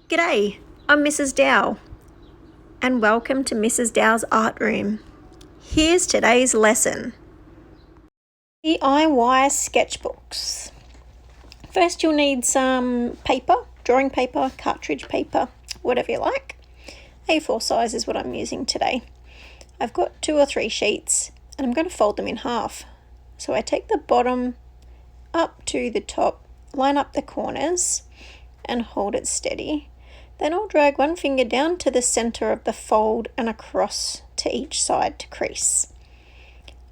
G'day, I'm Mrs. Dow, and welcome to Mrs. Dow's Art Room. Here's today's lesson. DIY sketchbooks. First you'll need some paper, drawing paper, cartridge paper, whatever you like. A4 size is what I'm using today. I've got 2 or 3 sheets and I'm going to fold them in half. So I take the bottom up to the top, line up the corners and hold it steady. Then I'll drag one finger down to the center of the fold and across to each side to crease.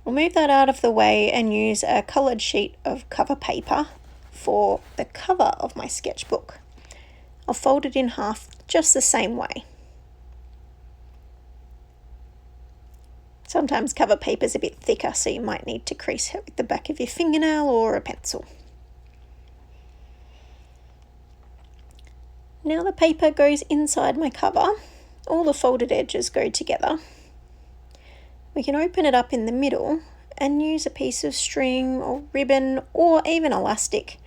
I'll move that out of the way and use a colored sheet of cover paper for the cover of my sketchbook. I'll fold it in half just the same way. Sometimes cover paper is a bit thicker, so you might need to crease it with the back of your fingernail or a pencil. Now the paper goes inside my cover, all the folded edges go together. We can open it up in the middle and use a piece of string or ribbon or even elastic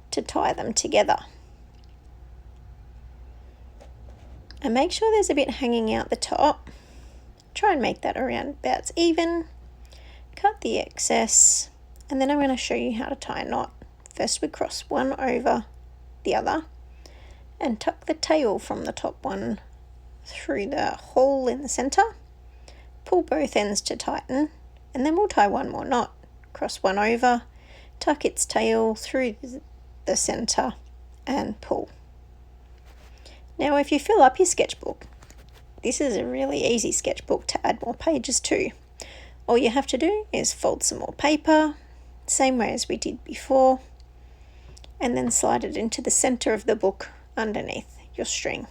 to tie them together. And make sure there's a bit hanging out the top. Try and make that around about even. Cut the excess, and then I'm going to show you how to tie a knot. First we cross one over the other and tuck the tail from the top one through the hole in the center. Pull both ends to tighten, and then we'll tie one more knot. Cross one over, tuck its tail through the center and pull. Now if you fill up your sketchbook, this is a really easy sketchbook to add more pages to. All you have to do is fold some more paper, same way as we did before, and then slide it into the center of the book underneath your string.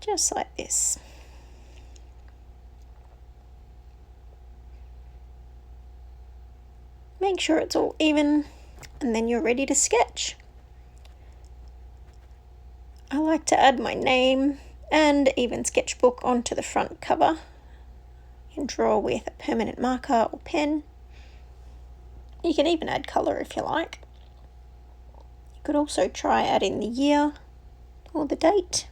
Just like this. Make sure it's all even, and then you're ready to sketch. I like to add my name and even sketchbook onto the front cover. You can draw with a permanent marker or pen. You can even add colour if you like. You could also try adding the year or the date.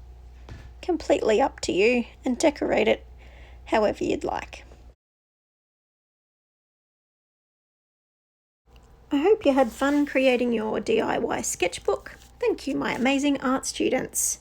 Completely up to you, and decorate it however you'd like. I hope you had fun creating your DIY sketchbook. Thank you, my amazing art students.